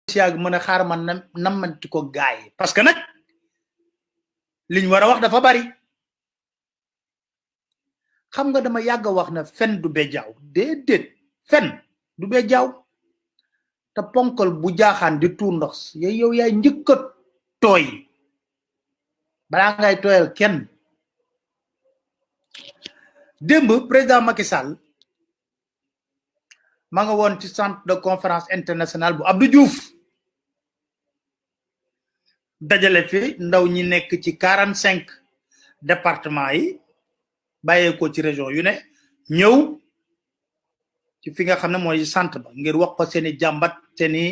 siag mëna xaar man namanti ko gaay parce que nak liñ wara wax dafa bari xam nga dama yàgg wax na fen du bejaaw déedéet fen du bejaaw te ponkal bu jaaxaan di tuur ndox yow yaay njëkk a tooy balaa ngay tooyal kenn démb président Macky Sall ma nga woon ci centre de conférence internationale bu Abdou Diouf dajale fi ndaw ñi nekk ci 45 départements yi bàyyee ko ci région yu ne ñëw ci fi nga xam ne mooy centre ba ngir wax ko seeni jàmbat seeni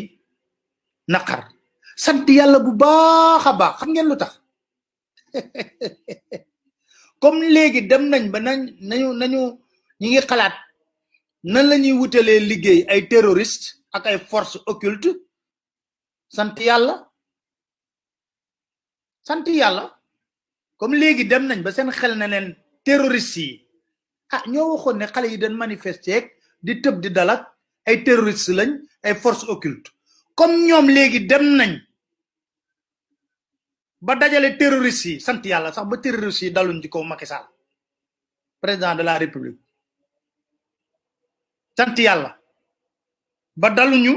naqar sant yàlla bu baax a baax xam ngeen lu tax comme léegi dem nañ ba nañu ñi ngi xalaat nan la ñuy wutalee liggéey ay terroriste ak ay force occulte sant yàlla comme léegi dem nañ ba seen xel na leen terroriste yi ñoo waxoon ne xale yi dañ manifester di tëb di dalak ay terroriste lañ ay force occulte comme ñoom léegi dem nañ ba dajale terroriste yi sant yàlla sax ba terroriste yi daluñ ci kaw Macky Sall président de la république sant yàlla ba daluñu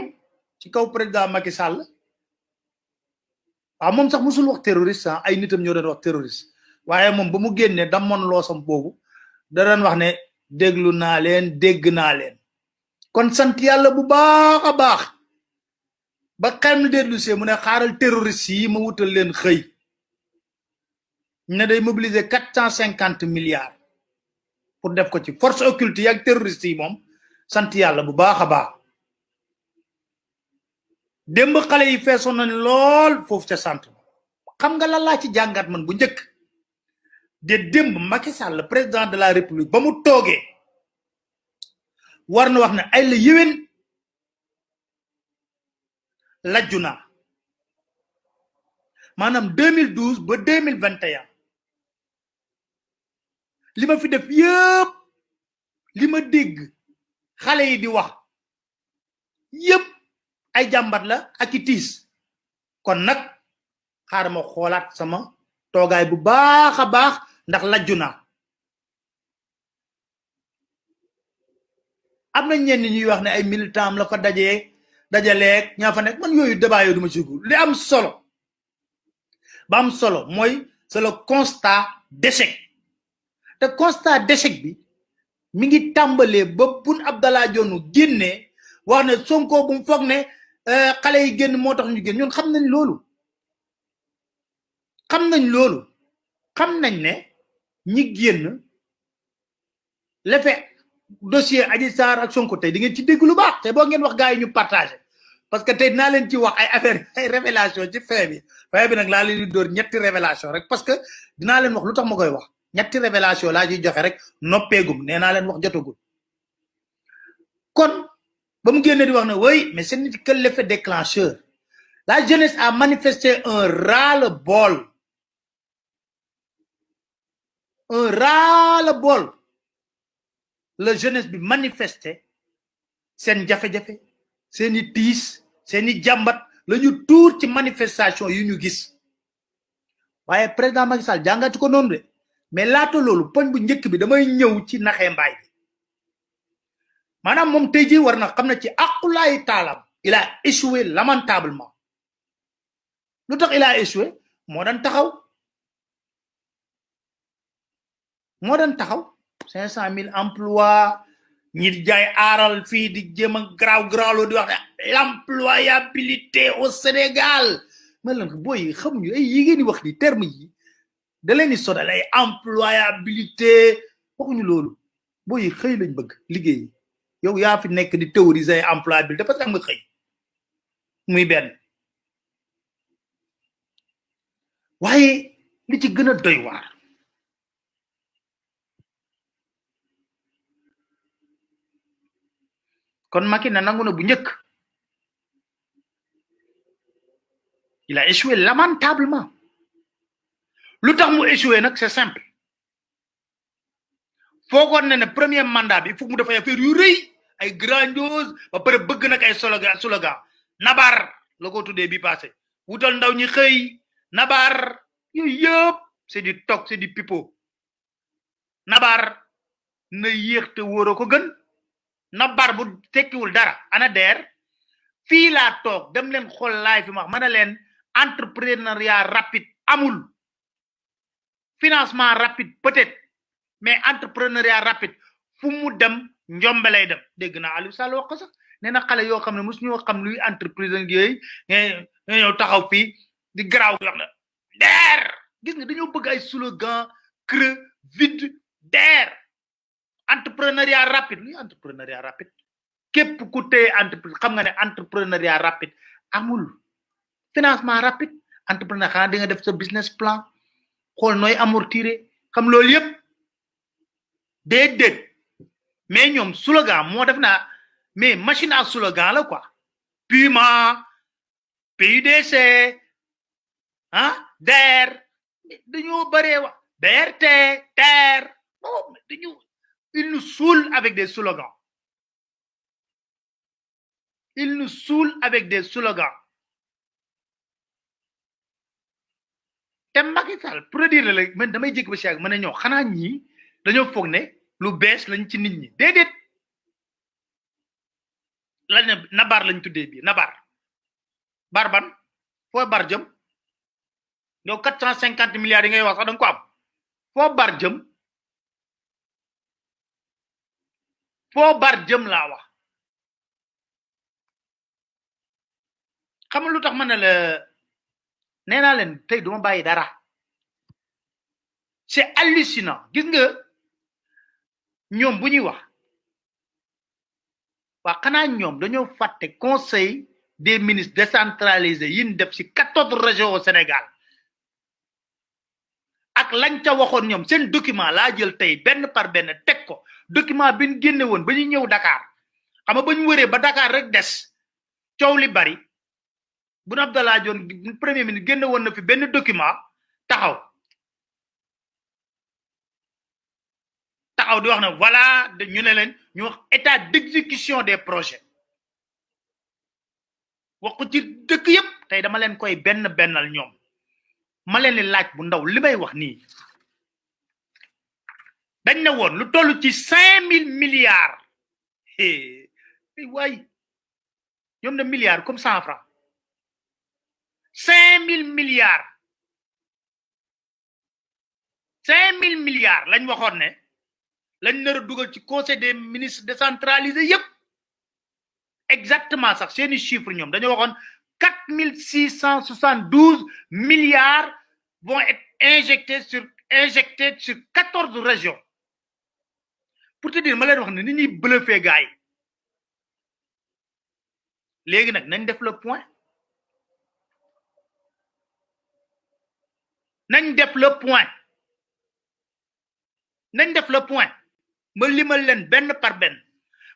ci kaw président Macky Sall moom sax musul wax terroriste ay nitam ñoo doon wax terroriste waaye moom ba mu génnee damoon loosam boobu da doon wax ne déglu naa leen dégg naa leen kon sant yàlla bu baax a baax ba xam déglu see mu ne xaaral terroriste yi ma wutal leen xëy ne day mobiliser 450 milliards pour def ko ci force occulte yi ak terroriste yi moom sant yàlla bu baax a baax démb xale yi feesoon nañ lool foofu ca centre xam nga lan laa ci jàngat man bu njëkk de démb Macky Sall le président de la république ba mu toogee war na wax ne ay la yéwén lajju naa maanaam 2012 ba 2021 li ma fi def yëpp li ma dégg xale yi di wax yëpp ay jàmbat la ak i tiis kon nag xaaral ma xoolaat sama toogaay bu baax a baax ndax lajju naa am na ñenn ñuy wax ne ay militant la fa dajaleeg ñaa fa nekk man yooyu débat yooyu du ma ci dugg li am solo ba am solo mooy c'est le constat d'échec te constat d'échec bi mi ngi tàmbalee ba Boun Abdallah Dionne génnee wax ne Sonko bu mu foog ne xale yi génn moo tax ñu génn ñun xam nañ loolu xam nañ ne ñi génn l'effet dossier Adji Sarr ak Sonko tey di ngeen ci dégg lu baax te boo ngeen wax gars yi ñu partagé parce que tey dinaa leen ci wax ay affaire ay révélation ci fin bi nag laa leen di dóor ñetti révélation rek parce que dinaa leen wax lu tax ma koy wax ñetti révélation laa ciy joxe rek noppeegum nee naa leen wax jotagul kon ba mu génne di wax ne oui mais c'est nit que l'effet déclencheur la jeunesse a manifesté un ras-le-bol la jeunesse bi manifesté seen jafe-jafe seeni tiis seeni jàmbat la ñu tuur ci manifestation yu ñu gis waaye président Macky Sall jàngati ko noonu de mais laata loolu poñ bu njëkk bi damay ñëw ci naxee mbaay bi maanaam moom tey jii war na xam ne ci aqulaayi taalam il a échoué lamentablement lu tax il a échoué moo daan taxaw 500,000 emplois ñi di jaay aaral fii di jéem a garaaw di wax ne l'employabilité au Sénégal ma leen ko booy xamuñu ay yi ngeen di wax di terme yi da leen di sonal ay employabilité waxuñu loolu booy xëy lañ bëgg liggéey yow yaa fi nekk di théoriser ay employabilité parce que am nga xëy muy benn waaye li ci gën a doy waar kon Macky na nangu na bu njëkk il a échoué lamentablement lu tax mu échoué nag c'est simple foogoon na ne premier mandat bi foog mu dafay affaire yu rëy ay grandiose ba pare bëgg nag ay slogan nabar la ko tuddee bi passé wutal ndaw ñi xëy nabar yooyu yëpp c'est du toc c'est du pipeau nabar na yéex te wóor ko gën nabar bu tekkiwul dara ana deer fii laa toog dem leen xool laay fi ma wax mën a leen entrepreneuriat rapide amul financement rapide peut-être mais entrepreneuriat rapide fu mu dem njombe lay dem dégg naa Aliou Sall wax ko sax nee na xale yoo xam ne mosu ñoo xam luy entreprise ak yooyu nga ñëw taxaw fii di garaaw wax na DER gis nga dañoo bëgg ay slogan creux vide DER entrepreneuriat rapide luy entrepreneuriat rapide képp ku téye entreprise xam nga ne entrepreneuriat rapide amul financement rapide entrepreneur xanaa di nga def sa business plan xool nooy amortir xam loolu yëpp déedéet mais ñoom slogan moo def naa mais machine à slogan la quoi Puma PUDC ah DER dañoo bëree wax BRT TER non dañu ils nous saoulent avec des slogans ils nous saoulent avec des slogans te Macky Sall produire la man damay jékki ba si yàgg mën a ñëw xanaa ñii dañoo foog ne lu bees lañ ci nit ñi déedéet lañ ne nabar lañ tuddee bi nabar barban foo bar jëm yow 450 milliards yi ngay wax sax da nga ko am foo bar jëm foo bar jëm laa wax xam nga lu tax ma ne la nee naa leen tey duma bàyyi dara c'est hallucinant gis nga ñoom bu ñuy wax waa xanaa ñoom dañoo fàtte conseil des ministres décentralisé yin def ci 14 régions au Sénégal ak lañ ca waxoon ñoom seen document laa jël tey benn par benn teg ko document bi ñu génne woon ba ñu ñëw Dakar xam nga ba ñu wëree ba Dakar rek des coow li bari Boun Abdallah Dionne premier ministre génne woon na fi benn document taxaw di wax ne voilà ñu ne leen ñu wax état d'exécution des projets wax ko ci dëkk yëpp tey dama leen koy benn bennal ñoom ma leen di laaj bu ndaw li may wax nii dañ ne woon lu toll ci 5000 milliards waay ñoom de milliards comme 100 francs 5000 milliards 5000 milliards lañ waxoon ne lañ nar a dugal ci conseil des ministres décentralisé yëpp exactement sax seeni chiffre ñoom dañoo waxoon 4672 milliards vont être injectés sur 14 régions pour te dire ma leen wax ne ni ñuy bluffé gars yi léegi nag nañ def le point nañ def le point ma limal leen benn par benn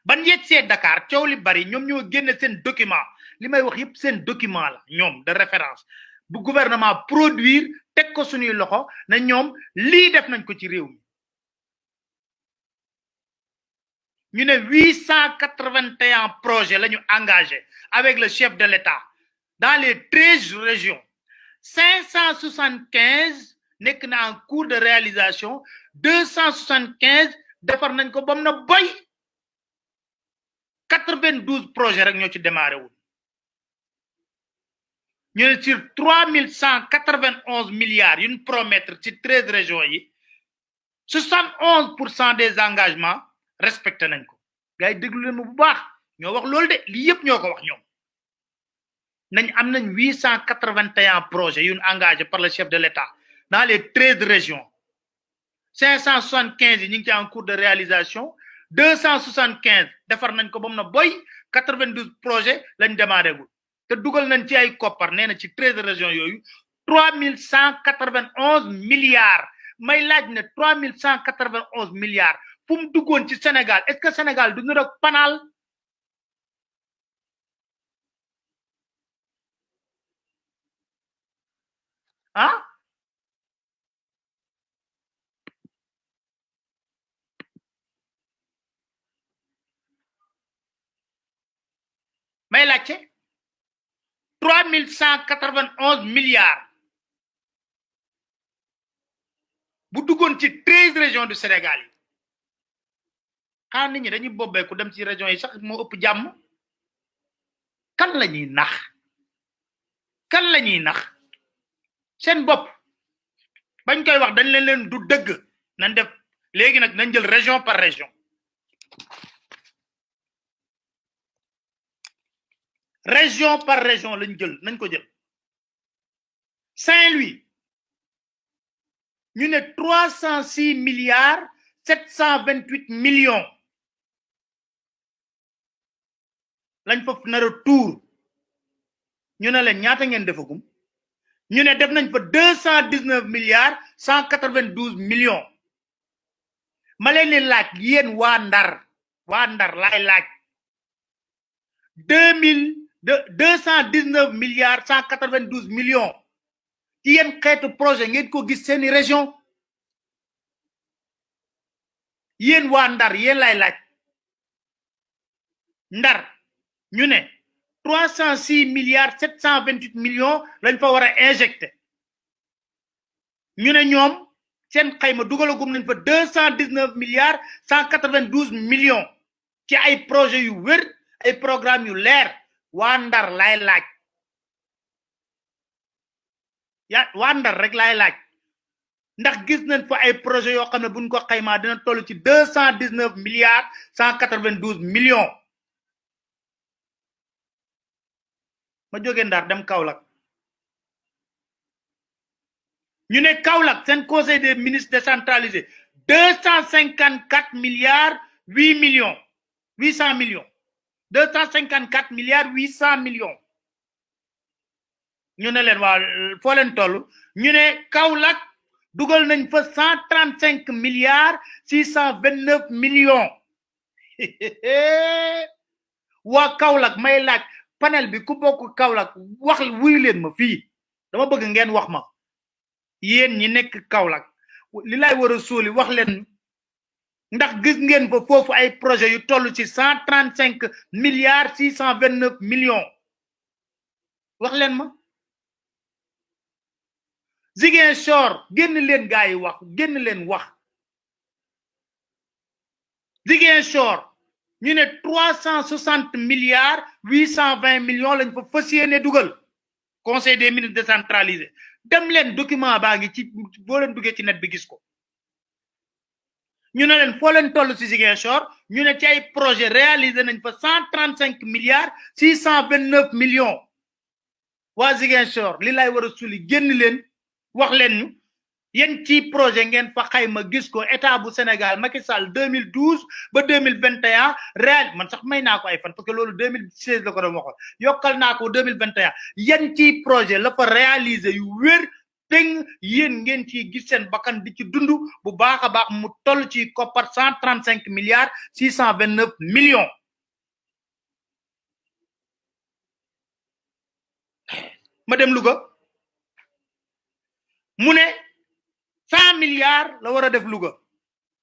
ban yegsee Dakar coow li bari ñoom ñoo génne seen document li may wax yëpp seen document la ñoom de référence bu gouvernement produire teg ko suñuy loxo na ñoom lii def nañ ko ci réew mi ñu ne 881 projets la ñu engagé avec le chef de l'État dans les 13 régions 575 nekk na en cours de réalisation 275 defar nañ ko bam na boy 92 projets rek ñoo ci démarré wul ñu ne sur 3191 milliards yu ñu promettre ci 13 régions yi 71% des engagements respecté nañ ko gars yi déglu leen ma bu baax ñoo wax loolu de lii yëpp ñoo ko wax ñoom nañ am nañ 881 projets yu ñu engagé par le chef de l'État dans les 13 régions 575 yi ñu ngi ci en cours de réalisation 275 defar nañ ko ba mu na boy 92 projets lañ démarré gul te dugal nañ ci ay koppar nee na ci 13 régions yooyu 3191 milliards may laaj ne 3191 milliards fu mu duggoon ci Sénégal est-ce que Sénégal du ñu rek panal ah may laajte 3191 milliards bu duggoon ci 13 régions du Sénégal yi xanaa nit ñi dañuy bobbeeku dem ci régions yi sax moo ëpp jàmm kan la ñuy nax seen bopp bañ koy wax dañ leen du dëgg nañ def léegi nag nañ jël région par région lañ jël nañ ko jël Saint-Louis ñu ne 306 milliards 728 millions lañ fa nar a tuur ñu ne leen ñaata ngeen defagum ñu ne def nañ fa 219 milliards 192 millions ma leen di laaj yéen waa Ndar laay laaj 219 milliards 192 millions ci yéen xeetu projet ngeen ko gis seeni région yéen waa Ndar yéen lay laaj Ndar ñu ne 306 milliards 728 millions lañ fa war a injecté ñu ne ñoom seen xayma dugalagum nañ fa 219 milliards 192 millions ci ay projet yu wér ay programme yu leer waa Ndar lay laaj waa Ndar rek lay laaj ndax gis nañ fa ay projet yoo xam ne buñ ko xaymaa dina toll ci 219 milliards 192 millions ma jóge Ndar dem Kaolack ñu ne Kaolack seen conseil des ministres décentralisé 254 milliards 8 millions 800 millions 254 milliards 800 millions ñu ne leen waa foo leen toll ñu ne Kaolack dugal nañ fa 135 milliards 629 millions waa Kaolack may laaj panel bi ku bokk Kaolack wax wuy leen ma fii dama bëgg ngeen wax ma yéen ñi nekk Kaolack li lay war a suuli wax leen ndax gis ngeen fa foofu ay projet yu toll ci 135 milliards 629 millions wax leen ma Ziguinchor génn leen gaa yi wax génn leen wax Ziguinchor ñu ne 360 milliards 820 millions lañ fa fas yéene dugal conseil des ministres décentralisé dem leen document baa ngi ci boo leen duggee ci net bi gis ko ñu ne leen foo leen toll ci Ziguinchor ñu ne ci ay projet réalisé nañ fa 135 milliards 629 millions waa Ziguinchor li lay war a suli génn leen wax leen ñu yéen ci projet ngeen fa xayma gis ko état bu Sénégal Macky Sall 2012 ba 2021 réel man sax may naa ko ay fan parce que loolu 2016 la ko doon waxoon yokkal naa ko 2021 yéen ci projet la fa réaliser yu wér teng yéen ngeen ci gis seen bakkan di ci dund bu baax a baax mu toll ci koppar 135 milliards 629 millions ma dem Louga mu ne 100 milliards la war a def Louga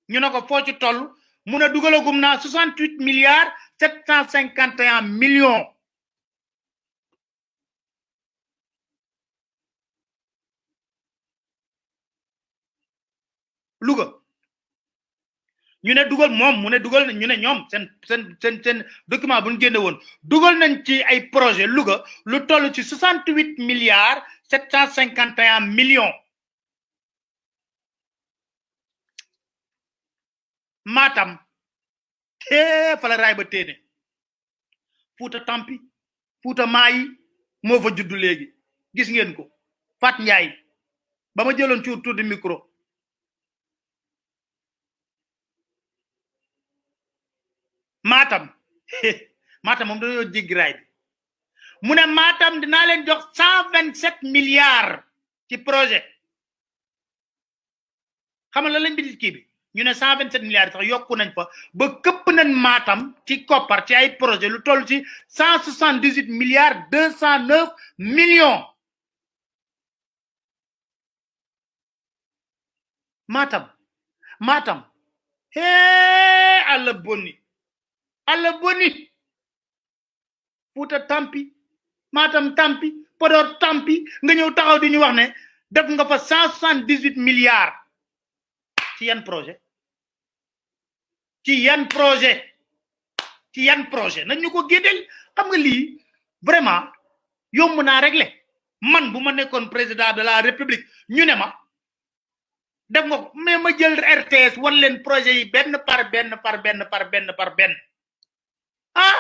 ñu ne ko foo ci toll mu ne dugalagum naa 68 milliards 751 millions Louga ñu ne dugal moom mu ne dugal ñu ne ñoom seen document bu ñu génne woon dugal nañ ci ay projet Louga lu toll ci 68 milliards 751 millions Matam fala raay ba téene Fuuta Tampi Fuuta Maayi moo fa juddu léegi gis ngeen ko Fat Njaay ba ma jëloon ci tour de micro Matam Matam moom dañoo jéggi raay bi mu ne Matam dinaa leen jox 127 milliards ci projet xam nga lan lañ bindit kii bi ñu ne 127 milliards sax yokku nañ fa ba këpp nañ Matam ci koppar ci ay projet lu toll ci 178 milliards 209 millions Matam alla bonni Fuuta Tampi Matam tampi Podor tampi nga ñëw taxaw di ñu wax ne def nga fa 178 milliards ci yan projet nañ ñu ko génneel xam nga lii vraiment yomb naa régler man bu ma nekkoon président de la république ñu ne ma def nga ko mais ma jël RTS wan leen projet yi benn par benn ah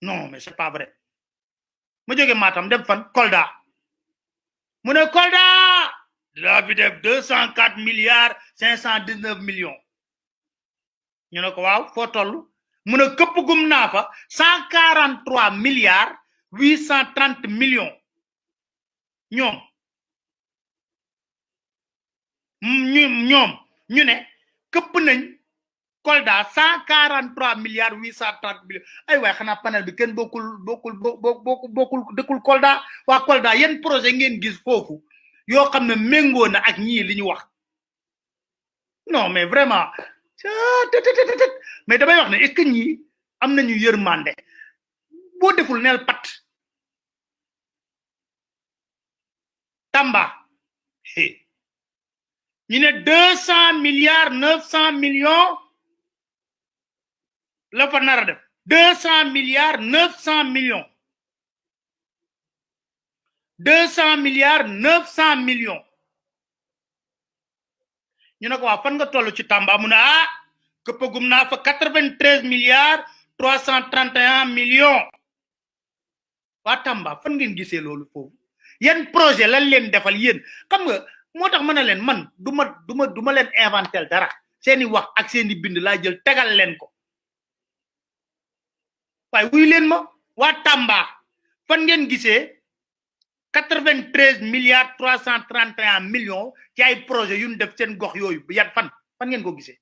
non mais c'est pas vrai ma jóge Matam dem fan Kolda mu ne Kolda daa bi def 204 milliards 519 millions ñu ne ko waaw foo toll mu ne këpp gum naa fa 143 milliards 830 millions ñoom ñu ne këpp nañ Kolda 143 milliards 830 millions ay waay xanaa panel bi kenn bokkul dëkkul Kolda waa Kolda yenn projet ngeen gis foofu yoo xam ne méngoo na ak ñii li ñu wax non mais vraiment mais damay wax ne est-ce que ñii am nañu yërmande boo deful neel pat Tamba ñu ne 200 milliards 900 millions la fa nar a def 200 milliards 900 millions 200 milliards 900 millions ñu ne ko waa fan nga toll ci Tamba mu ne ah këppagum naa fa 93 milliards 331 millions waa Tamba fan ngeen gisee loolu foofu yan projet lan leen defal yéen xam nga moo tax ma ne leen man du ma leen inventel dara seeni wax ak seeni bind laa jël tegal leen ko waaye wuy leen ma waa Tamba fan ngeen gisee 93 milliards 331 millions ci ay projet yu ñu def seen gox yooyu bu yat fan ngeen ko gisee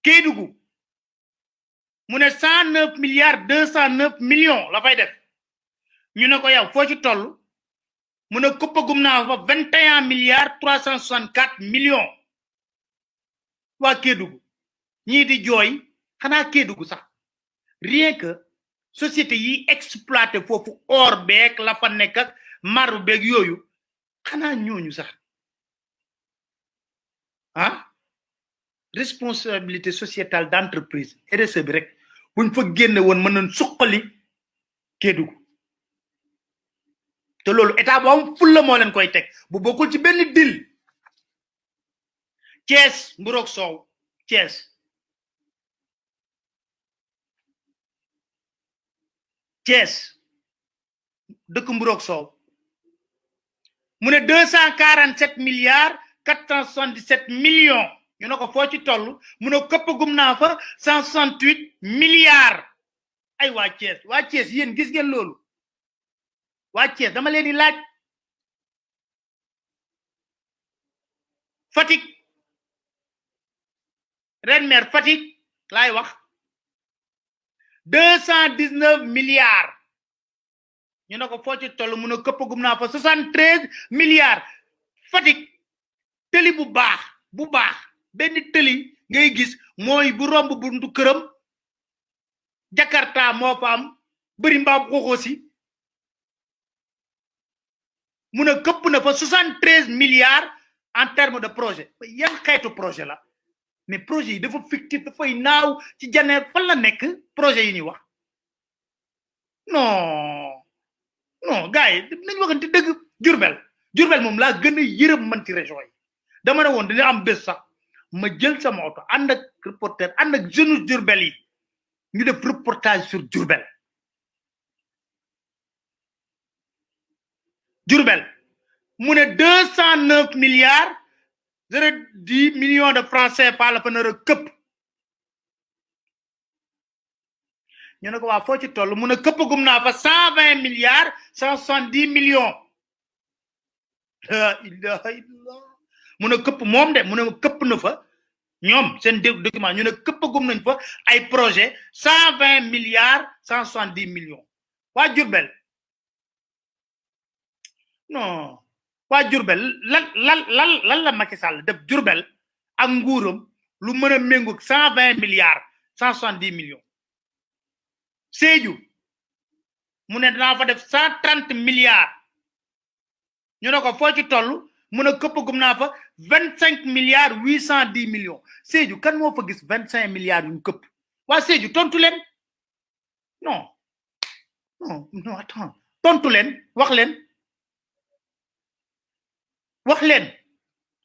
Kédougou mu ne 109 milliards 209 millions la fay def ñu ne ko yow foo ci toll mu ne këppagum naa fa 21 milliards 364 millions waa Kédougou ñii di jooy xanaa Kédougou sax rien que société yi exploité foofu or beeg la fa nekk ak marbre beeg yooyu xanaa ñooñu sax ah responsabilité sociétale d'entreprise RSE bi rek buñ fa génne woon mën nañ suqali Kédougou te loolu état bu am fulla moo leen koy teg bu bokkul ci benn dil Thiès mburoog soow Thiès dëkk mburoog soow mu ne 247 milliards 477 millions ñu ne ko foo ci toll mu ne këppagum naa fa 168 milliards ay waa Thiès yéen gis ngeen loolu waa Thiès dama leen di laaj Fatick ren maire Fatick laay wax 219 milliards ñu ne ko foo ci toll mu ne këppagum naa fa 73 milliards Fatick tëli bu baax benn tëli ngay gis mooy bu romb buntu këram Jakarta moo fa am bëri mbaam xoxoosi mu ne këpp na fa 73 milliards en terme de projet yan xeetu projet la mais projet yi dafa fictif dafay naaw ci janee fan la nekk projet yi ñuy wax non gars yi nañ waxante dëgg Jurbel moom laa gën a yërëm man ci région yi dama ne woon dina am bés sax ma jël sama oto ànd ak reporter ànd ak jeune Jurbel yi ñu def reportage sur Jurbel mu ne 209 milliards 010 millions de francs CFA la fa nar a këpp ñu ne ko waa foo ci toll mu ne këppagum naa fa 120 milliards 170 millions la ilaha illallah mu ne këpp moom de mu ne këpp na fa ñoom seen document ñu ne këppagum nañ fa ay projet 120 milliards 170 millions waa Jurbel non waa Jurbel lan la Macky Sall def Jurbel ak nguuram lu mën a méngoog 120 milliards 170 millions Sédhiou mu ne danaa fa def 130 milliards ñu ne ko foo ci toll mu ne këppagum naa fa 25 milliards 810 millions Sédhiou kan moo fa gis 25 milliards yu këpp waa Sédhiou tontu leen non attends tontu leen wax leen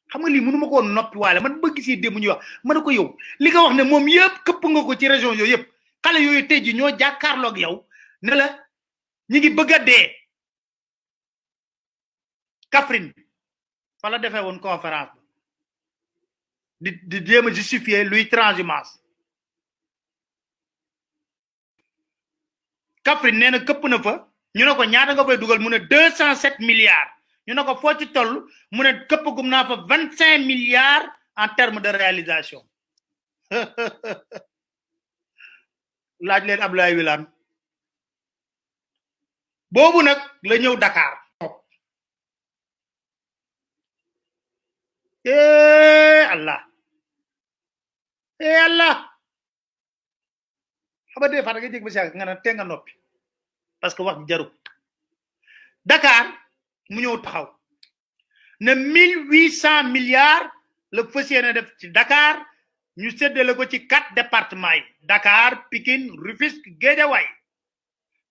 xam nga lii mënu ma ko woon noppi waale man ba gisee démb ñuy wax ma ne ko yow li nga wax ne moom yëpp këpp nga ko ci région yooyu yëpp xale yooyu tey ji ñoo jàkkaarloog yow ne la ñi ngi bëgg a dee Kaffrine fa la defee woon conférence di jéem a justifier luy transhumance Kaffrine nee na këpp na fa ñu ne ko ñaata nga fay dugal mu ne 207 milliards ñu ne ko foo ci toll mu ne këpp gum naa fa 25 milliards en termes de réalisation laaj leen Abdoulaye Wilane boobu nag la ñëw Dakar Allah xaba dee fata nga jég ba si nga ne te nga noppi parce que wax jaru Dakar mu ñëw taxaw ne 1800 milliards le fas yéene def ci Dakar ñu séddale ko ci 4 départements yi Dakar Pikine Rufisque Guédiawaye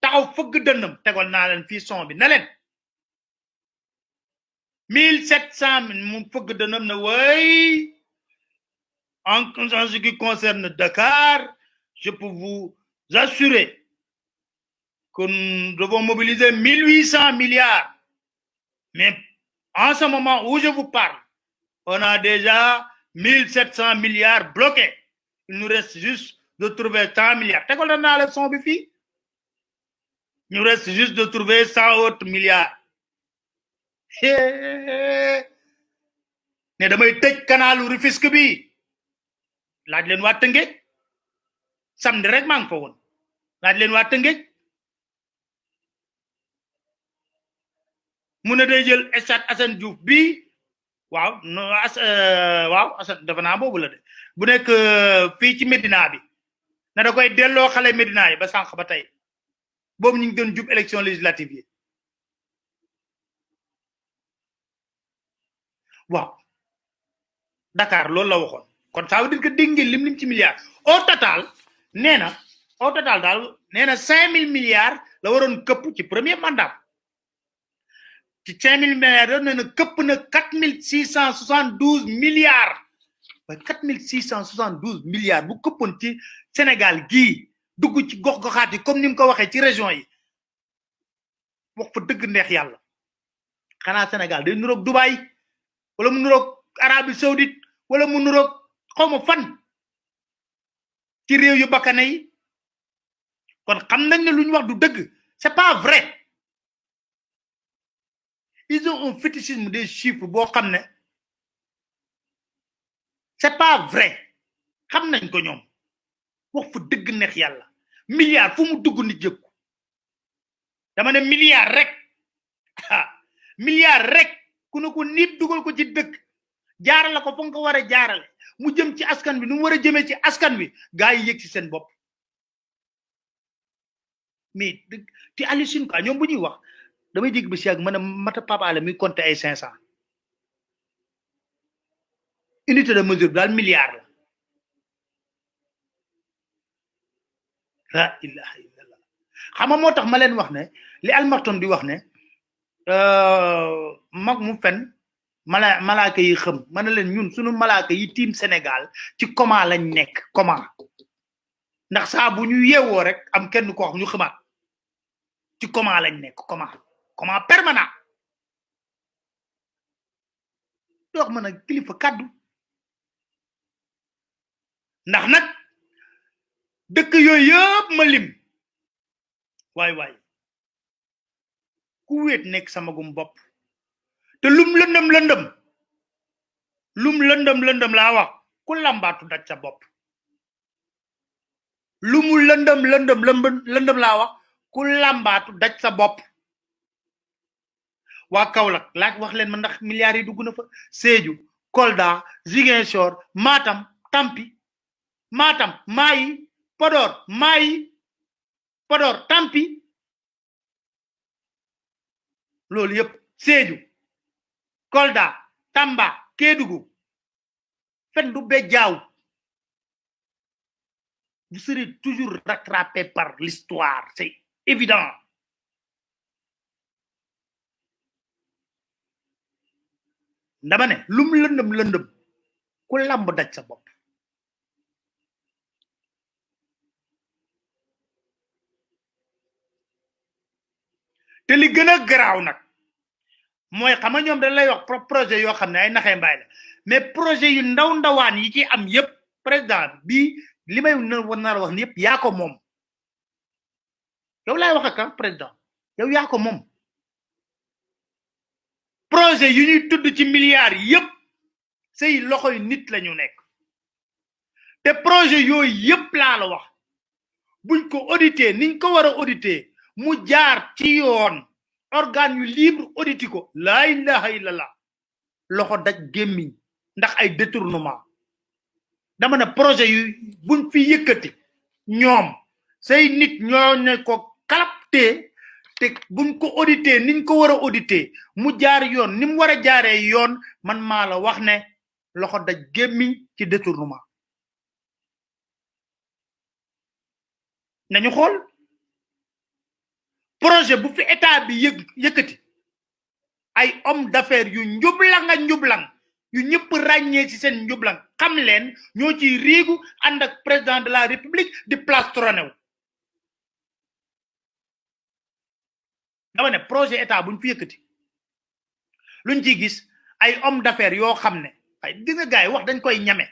taxaw fëgg dënnam tegal naa leen fii son bi ne leen 1700 mu fëgg dënnam ne way en ce qui concerne Dakar je peux vous assurer que nous devons mobiliser 1800 milliards mais en ce moment où je vous parle on a déjà 1700 milliards bloqués il nous reste juste de trouver 100 milliards tegal naa leen son bi fii il nous reste juste de trouver 100 autres milliards ne damay tëj kanalu Rufisque bi laaj leen waa Tëngéej samedi rek maa ngi fa woon laaj leen waa Tëngéej mu ne day jël stade Assane Diouf bi waaw waaw Assane defe naa boobu la de bu nekk fii ci Médina bi ne da koy delloo xale Médina yi ba sànq ba tey boobu ñu ngi doon jub élection législative yi waaw Dakar loolu la waxoon kon ça veut dire que dégg ngeen lim ci milliards au total nee na daal nee na 5000 milliards la waroon këpp ci premier mandat ci 5000 milliards doon nee na këpp na 4672 milliards waaye 4672 milliards bu këppoon ci Sénégal gii dugg ci gox-goxaat yi comme ni mu ko waxee ci région yi wax fa dëgg neex yàlla xanaa Sénégal day nuroog Dubaï wala mu nuroog Arabie Saoudite wala mu nuroog xawma fan ci réew yu bakkane yi kon xam nañ ne lu ñu wax du dëgg c'est pas vrai ils ont un fétichisme des chiffres boo xam ne c'est pas vrai xam nañ ko ñoom wax fa dëgg neex yàlla milliard fu mu dugg nit jëkku dama ne milliard rek milliard rek ku ne ko nit dugal ko ci dëkk jaarale ko fa nga ko war a jaarale mu jëm ci askan bi nu mu war a jëmee ci askan wi gaa yi yëg ci seen bopp mais ti hallucine quoi ñoom bu ñuy wax damay dégg ba si yàgg mën a mata papaale muy compter ay 500 unité de mesure daal milliard la ilaha illallah xam nga moo tax ma leen wax ne li Almarton di wax ne mag mu fen malaaka yi xam ma ne leen ñun suñu malaaka yi tiim Sénégal ci comment lañ nekk comment ndax saa bu ñu yeewoo rek am kenn ko wax ñu xamaat ci comment lañ nekk comment permanent di wax ma nag kilifa kaddu ndax nag dëkk yooyu yëpp ma lim waay ku wéet nekk sama gum bopp te lum lëndëm laa wax ku lambaatu daj sa bopp lumu lëndëm laa wax ku lambaatu daj sa bopp waa Kaolack laaj wax leen ma ndax milliards yi dugg na fa Sédhiou Kolda Ziguinchor Matam Tampi Matam Mayi Podor Tampi loolu yëpp Sédhiou Kolda Tamba Kédougou fen du bejjaaw vous serez toujours rattrapé par l'histoire c'est évident dama ne lum lëndëm ku lamb daj sa bopp te li gën a garaaw nag mooy xam nga ñoom dañ lay wax projet yoo xam ne ay naxee mbaay la mais projet yu ndawaan yi ci am yépp président bi li may nar a wax ni yépp yaa ko moom yow laay wax ak président yow yaa ko moom projet yu ñuy tudd ci milliards yépp say loxoy nit lañu nekk te projet yooyu yépp laa la wax buñ ko audité niñ ko war a audité mu jaar ci yoon organe yu libre audité ko laa ilaha illallah loxo daj gémmiñ ndax ay détournement dama ne projet yu buñ fi yëkkati ñoom say nit ñoo ne ko kalapte te buñ ko audité niñ ko war a audité mu jaar yoon ni mu war a jaaree yoon man maa la wax ne loxo daj gémmiñ ci détournement nañu xool projet bu fi état bi yëkkati ay homme d'affaires yu njublang yu ñëpp ràññee ci seen njublang xam leen ñoo ciy riigu ànd ak président de la république di plastronné dama ne projet état buñ fi yëkkati luñ ciy gis ay homme d'affaires yoo xam ne ay di nga gaay wax dañ koy ñame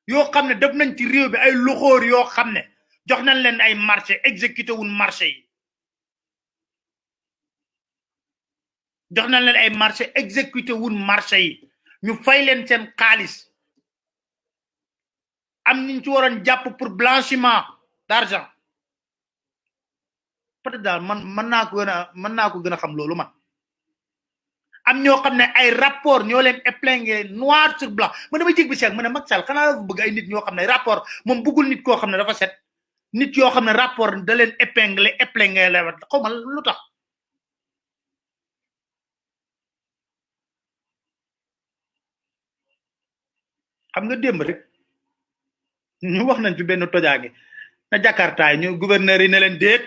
yoo xam ne def nañ ci réew bi ay loxoor yoo xam ne jox nañ leen ay marché exécuté wun marché yi jox nañ leen ay marché exécuté wun marché yi ñu fay leen seen xaalis am niñ ci waroon jàpp pour blanchiment d'argent peut-être daal man mën naa ko gën a xam loolu man am ñoo xam ne ay rapport ñoo leen épinglé noir sur blanc man dama jég bi seeg ma ne Macky Sall xanaa bëgg ay nit ñoo xam ne rapport moom bëggul nit koo xam ne dafa set nit yoo xam ne rapport da leen épinglé xaw ma lu tax xam nga démb rek ñu wax nañ fi benn tojaange na Jakarta ñu gouverneur yi ne leen déet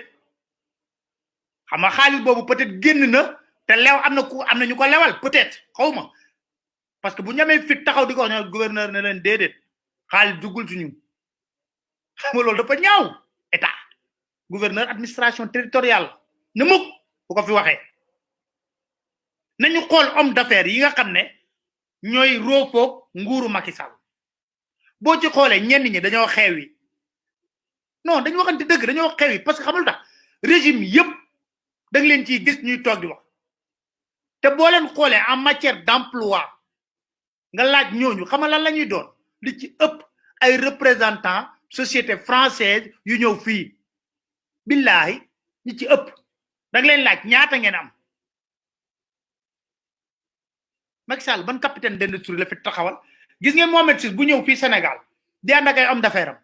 xam nga xaalis boobu peut-être génn na te lew am na ñu ko lewal peut-être xaw ma parce que bu ñamee fit taxaw di ko wax ne gouverneur ne leen déedéet xaalis duggul ci ñun xam nga loolu dafa ñaaw état gouverneur administration territoriale ne mukk bu ko fi waxee nañu xool homme d'affaires yi nga xam ne ñooy roofoog nguuru Macky Sall boo ci xoolee ñenn ñi dañoo xeewi non dañu waxante dëgg dañoo xeewi parce que xamul tax régime yëpp da nga leen ciy gis ñuy toog di wax te boo leen xoolee en matière d'emploi nga laaj ñooñu xam nga lan la ñuy doon li ci ëpp ay représentants société française yu ñëw fii billahi ñi ci ëpp da nga leen laaj ñaata ngeen am Macky Sall ban capitaine d'industrie la fi taxawal gis ngeen Mohamed Sis bu ñëw fii Sénégal di ànd ak ay homme d'affaires am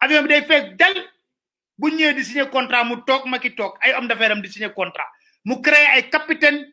avion bi day fees del bu ñëwee di signer contrat mu toog Macky toog ay homme d'affaires am di signer contrat mu créé ay capitaine